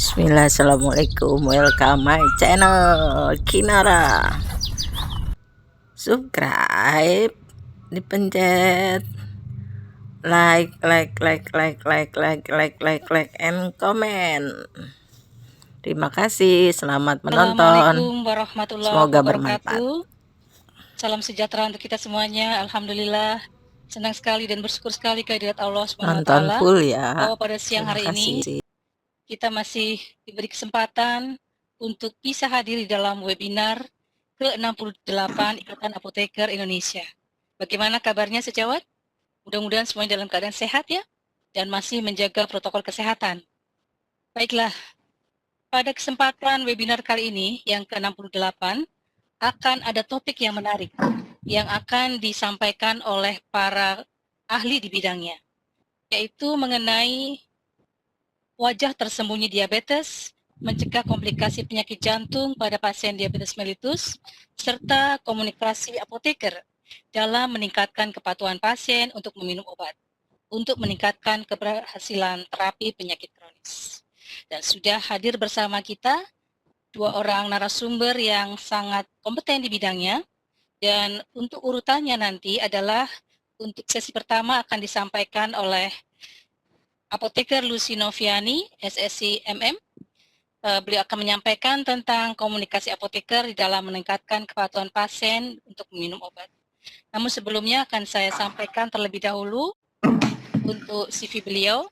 Bismillah, assalamualaikum, welcome my channel Kinara. Subscribe, dipencet like and comment. Terima kasih, selamat menonton. Assalamualaikum warahmatullahi Semoga bermanfaat. wabarakatuh. Salam sejahtera untuk kita semuanya. Alhamdulillah, senang sekali dan bersyukur sekali kehadirat Allah Subhanahu wa Nonton taala full ya. bahwa pada siang Terima hari ini kasih. kita masih diberi kesempatan untuk bisa hadir di dalam webinar ke-68 Ikatan Apoteker Indonesia. Bagaimana kabarnya sejawat? Mudah-mudahan semuanya dalam keadaan sehat ya dan masih menjaga protokol kesehatan. Baiklah, pada kesempatan webinar kali ini yang ke-68 akan ada topik yang menarik yang akan disampaikan oleh para ahli di bidangnya, yaitu mengenai wajah tersembunyi diabetes, mencegah komplikasi penyakit jantung pada pasien diabetes mellitus, serta komunikasi apoteker dalam meningkatkan kepatuhan pasien untuk meminum obat, untuk meningkatkan keberhasilan terapi penyakit kronis. Dan sudah hadir bersama kita dua orang narasumber yang sangat kompeten di bidangnya, dan untuk urutannya nanti adalah untuk sesi pertama akan disampaikan oleh Apoteker Lucy Noviani, SSC MM. Beliau akan menyampaikan tentang komunikasi apoteker di dalam meningkatkan kepatuhan pasien untuk meminum obat. Namun sebelumnya akan saya sampaikan terlebih dahulu untuk CV beliau.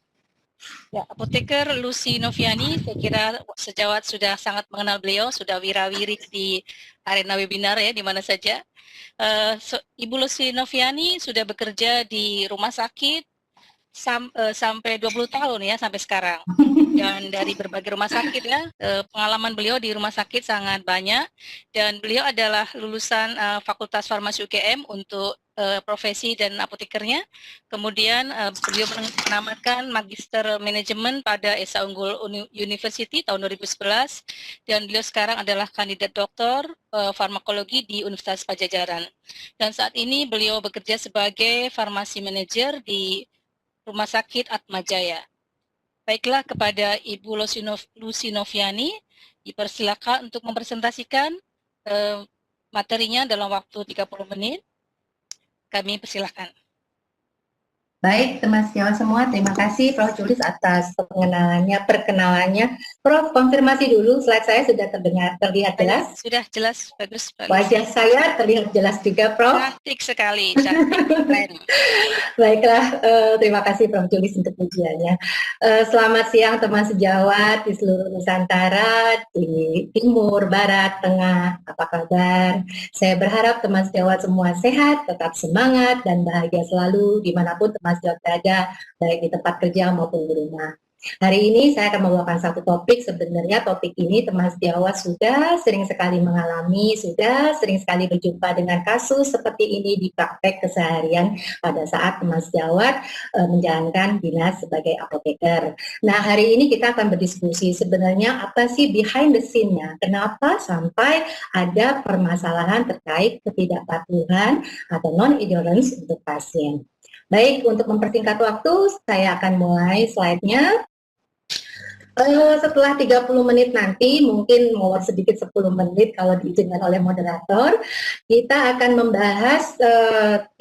Ya, Apoteker Lucy Noviani, saya kira sejawat sudah sangat mengenal beliau, sudah wira-wiri di arena webinar ya, di mana saja. Ibu Lucy Noviani sudah bekerja di rumah sakit sampai 20 tahun ya, sampai sekarang. Dan dari berbagai rumah sakit ya, pengalaman beliau di rumah sakit sangat banyak. Dan beliau adalah lulusan Fakultas Farmasi UGM untuk profesi dan apotekernya. Kemudian beliau menamatkan Magister Manajemen pada Esa Unggul University tahun 2011, dan beliau sekarang adalah kandidat doktor farmakologi di Universitas Pajajaran. Dan saat ini beliau bekerja sebagai farmasi manager di Rumah Sakit Atmajaya. Baiklah, kepada Ibu Lucy Noviani, dipersilakan untuk mempresentasikan materinya dalam waktu 30 menit. Kami persilahkan. Baik, teman sejawat semua, terima kasih Prof. Julis atas perkenalannya. Prof, konfirmasi dulu, slide saya sudah terlihat jelas? Sudah jelas, bagus. Wajah saya terlihat jelas juga, Prof. Cantik sekali, cantik, keren. Baiklah, terima kasih Prof. Julis untuk pujiannya. Selamat siang teman sejawat di seluruh Nusantara, di timur, barat, tengah, apa kabar? Saya berharap teman sejawat semua sehat, tetap semangat, dan bahagia selalu dimanapun teman sejawat berada, baik di tempat kerja maupun di rumah. Hari ini saya akan membawakan satu topik. Sebenarnya topik ini teman sejawat sudah sering sekali mengalami, sudah sering sekali berjumpa dengan kasus seperti ini di praktek keseharian pada saat teman sejawat menjalankan dinas sebagai apoteker. Nah, hari ini kita akan berdiskusi sebenarnya apa sih behind the scene-nya, kenapa sampai ada permasalahan terkait ketidakpatuhan atau non-adherence untuk pasien. Baik, untuk mempersingkat waktu, saya akan mulai slide-nya. Setelah 30 menit nanti, mungkin mau sedikit 10 menit kalau diizinkan oleh moderator, kita akan membahas 5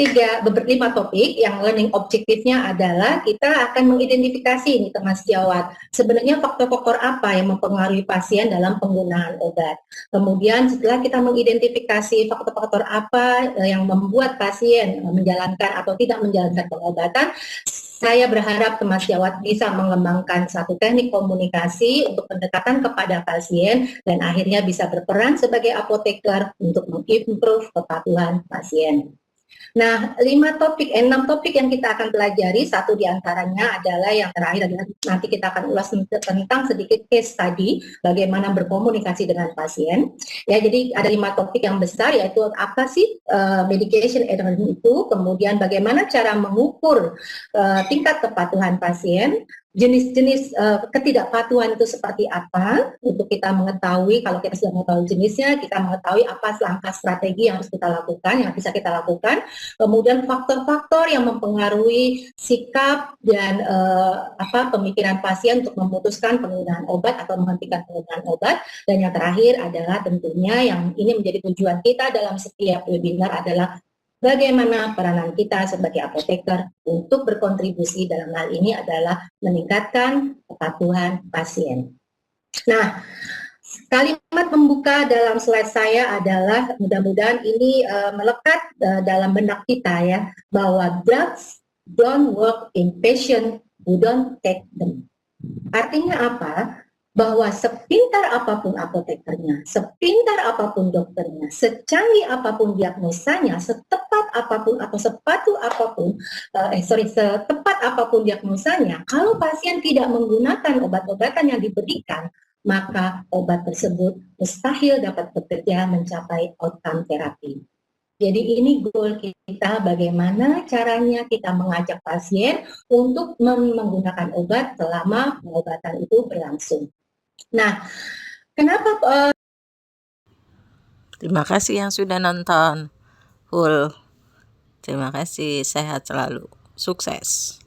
topik yang learning objektifnya adalah kita akan mengidentifikasi ini teman sejawat. Sebenarnya faktor-faktor apa yang mempengaruhi pasien dalam penggunaan obat. Kemudian setelah kita mengidentifikasi faktor-faktor apa yang membuat pasien menjalankan atau tidak menjalankan pengobatan, saya berharap teman sejawat bisa mengembangkan satu teknik komunikasi untuk pendekatan kepada pasien dan akhirnya bisa berperan sebagai apoteker untuk mengimprove kepatuhan pasien. Nah, 6 topik yang kita akan pelajari, satu diantaranya adalah yang terakhir adalah nanti kita akan ulas tentang sedikit case study bagaimana berkomunikasi dengan pasien. Ya, jadi ada 5 topik yang besar, yaitu apa sih medication adherence itu, kemudian bagaimana cara mengukur tingkat kepatuhan pasien, jenis-jenis ketidakpatuhan itu seperti apa, untuk kita mengetahui. Kalau kita sudah mengetahui jenisnya, kita mengetahui apa langkah strategi yang harus kita lakukan, yang bisa kita lakukan. Kemudian faktor-faktor yang mempengaruhi sikap dan pemikiran pasien untuk memutuskan penggunaan obat atau menghentikan penggunaan obat. Dan yang terakhir adalah tentunya yang ini menjadi tujuan kita dalam setiap webinar adalah bagaimana peranan kita sebagai apoteker untuk berkontribusi dalam hal ini adalah meningkatkan kepatuhan pasien. Nah, kalimat pembuka dalam slide saya adalah mudah-mudahan ini melekat dalam benak kita ya, bahwa drugs don't work in patient who don't take them. Artinya apa? Bahwa sepintar apapun apotekernya, sepintar apapun dokternya, secanggih apapun diagnosanya, setepat apapun atau setepat apapun diagnosanya, kalau pasien tidak menggunakan obat-obatan yang diberikan, maka obat tersebut mustahil dapat bekerja mencapai outcome terapi. Jadi ini goal kita, bagaimana caranya kita mengajak pasien untuk menggunakan obat selama pengobatan itu berlangsung. Nah, kenapa? Terima kasih yang sudah nonton full. Terima kasih, sehat selalu, sukses.